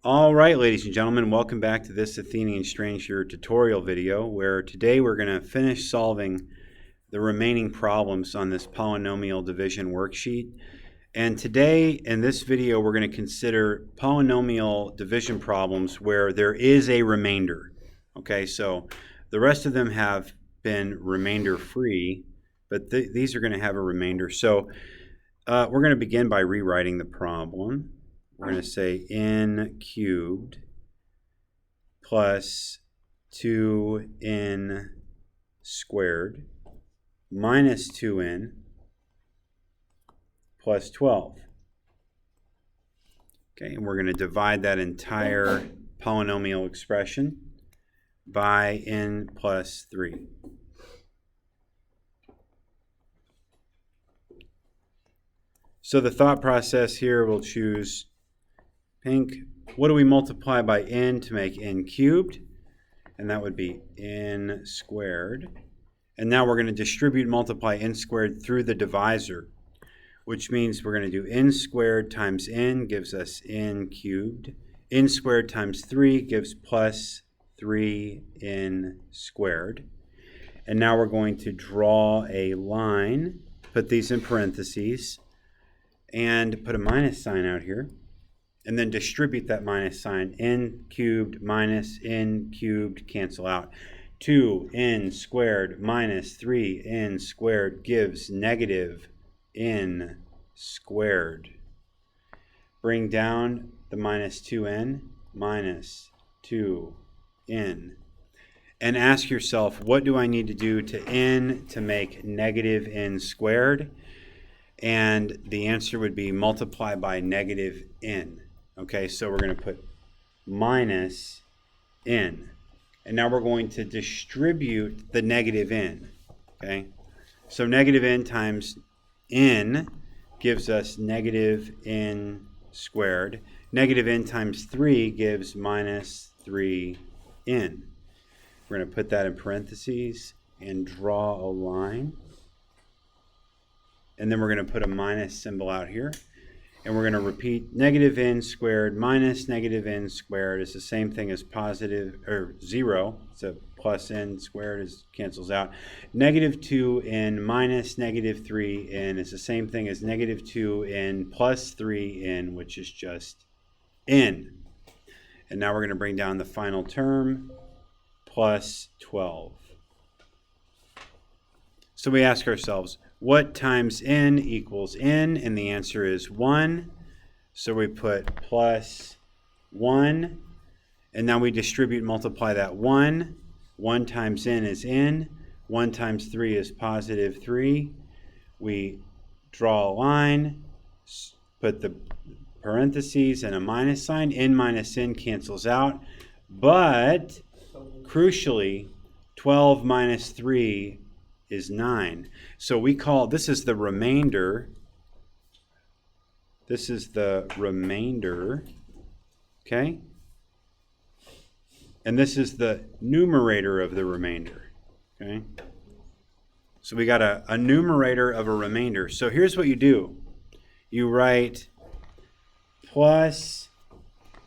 All right, ladies and gentlemen, welcome back to this Athenian Stranger tutorial video, where today we're going to finish solving the remaining problems on this polynomial division worksheet. And today, in this video, we're going to consider polynomial division problems where there is a remainder. Okay, so the rest of them have been remainder free, but these are going to have a remainder. So we're going to begin by rewriting the problem. We're going to say n cubed plus 2n squared minus 2n plus 12. Okay, and we're going to divide that entire polynomial expression by n plus 3. So the thought process here, we'll choose pink. What do we multiply by n to make n cubed? And that would be n squared. And now we're going to distribute multiply n squared through the divisor, which means we're going to do n squared times n gives us n cubed. N squared times 3 gives plus 3n squared. And now we're going to draw a line, put these in parentheses, and put a minus sign out here. And then distribute that minus sign. N cubed minus n cubed cancel out. 2n squared minus 3n squared gives negative n squared. Bring down the minus 2n minus 2n. And ask yourself, what do I need to do to n to make negative n squared? And the answer would be multiply by negative n. Okay, so we're going to put minus n. And now we're going to distribute the negative n. Okay, so negative n times n gives us negative n squared. Negative n times 3 gives minus 3n. We're going to put that in parentheses and draw a line. And then we're going to put a minus symbol out here. And we're going to repeat negative n squared minus negative n squared is the same thing as positive, or 0. So plus n squared cancels out. Negative 2n minus negative 3n is the same thing as negative 2n plus 3n, which is just n. And now we're going to bring down the final term, plus 12. So we ask ourselves, what times n equals n? And the answer is 1. So we put plus 1. And now we distribute, multiply that 1. 1 times n is n. 1 times 3 is positive 3. We draw a line, put the parentheses and a minus sign. N minus n cancels out. But crucially, 12 minus 3 is 9. So we call, this is the remainder. This is the remainder, okay? And this is the numerator of the remainder, okay? So we got a numerator of a remainder. So here's what you do. You write plus,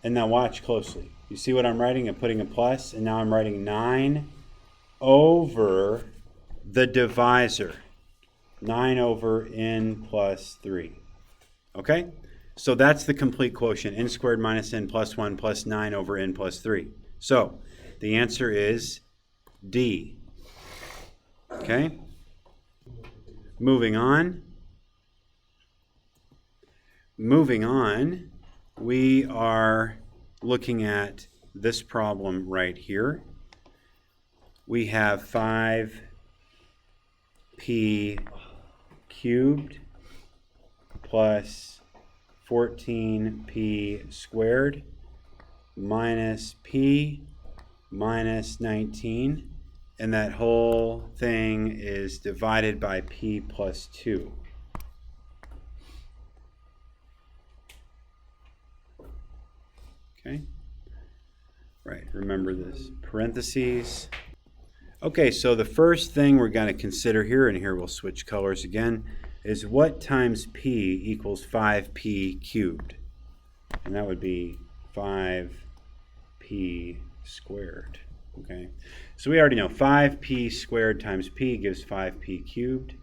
and now watch closely. You see what I'm writing? I'm putting a plus, and now I'm writing 9 over the divisor. 9 over n plus 3. Okay? So that's the complete quotient. N squared minus n plus 1 plus 9 over n plus 3. So the answer is D. Okay? Moving on. Moving on, we are looking at this problem right here. We have 5p cubed plus 14p squared minus p minus 19, and that whole thing is divided by p plus 2. Okay? Right, remember this. Parentheses. Okay, so the first thing we're going to consider here, and here we'll switch colors again, is what times p equals 5p cubed? And that would be 5p squared. Okay, so we already know 5p squared times p gives 5p cubed.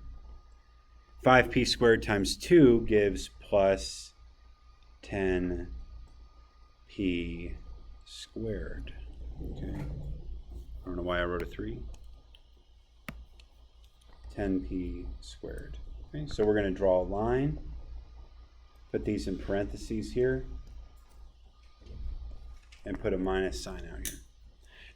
5p squared times 2 gives plus 10p squared. Okay, I don't know why I wrote a 3. 10p squared. Okay, so we're going to draw a line, put these in parentheses here, and put a minus sign out here.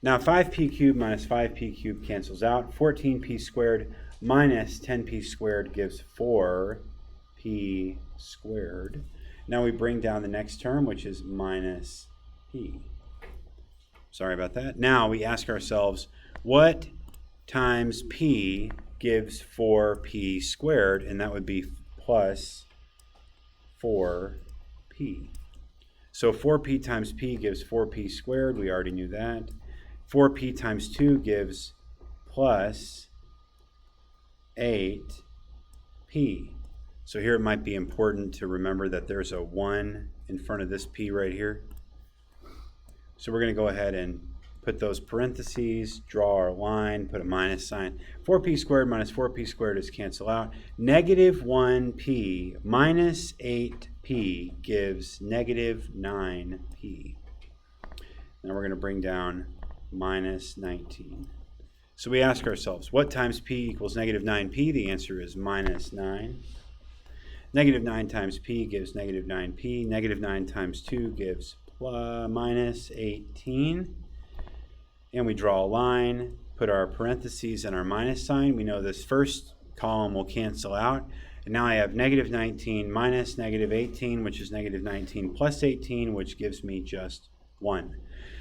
Now 5p cubed minus 5p cubed cancels out. 14p squared minus 10p squared gives 4p squared. Now we bring down the next term, which is minus p. Sorry about that. Now we ask ourselves, what times p gives 4p squared? And that would be plus 4p. So 4p times p gives 4p squared. We already knew that. 4p times 2 gives plus 8p. So here it might be important to remember that there's a 1 in front of this p right here. So we're going to go ahead and put those parentheses, draw our line, put a minus sign. 4p squared minus 4p squared is cancel out. Negative 1p minus 8p gives negative 9p. Now we're going to bring down minus 19. So we ask ourselves, what times p equals negative 9p? The answer is minus 9. Negative 9 times p gives negative 9p. Negative 9 times 2 gives minus 18. And we draw a line, put our parentheses and our minus sign. We know this first column will cancel out. And now I have negative 19 minus negative 18, which is negative 19 plus 18, which gives me just 1.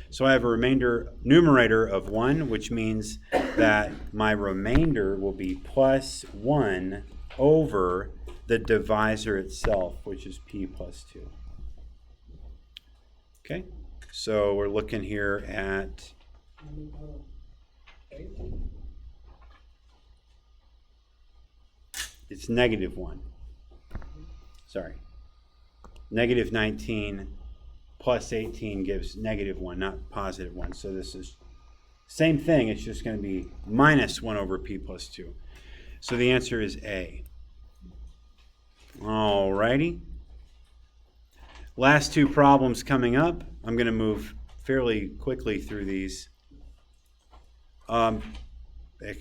So I have a remainder numerator of 1, which means that my remainder will be plus 1 over the divisor itself, which is p plus 2. Okay, so we're looking here at it's negative 1. Sorry. Negative 19 plus 18 gives negative 1, not positive 1. So this is same thing. It's just going to be minus 1 over p plus 2. So the answer is A. All righty. Last two problems coming up. I'm going to move fairly quickly through these.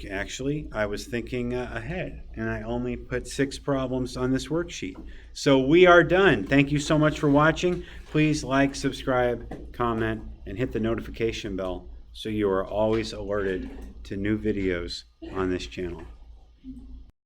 Actually, I was thinking ahead, and I only put 6 problems on this worksheet. So we are done. Thank you so much for watching. Please like, subscribe, comment, and hit the notification bell so you are always alerted to new videos on this channel.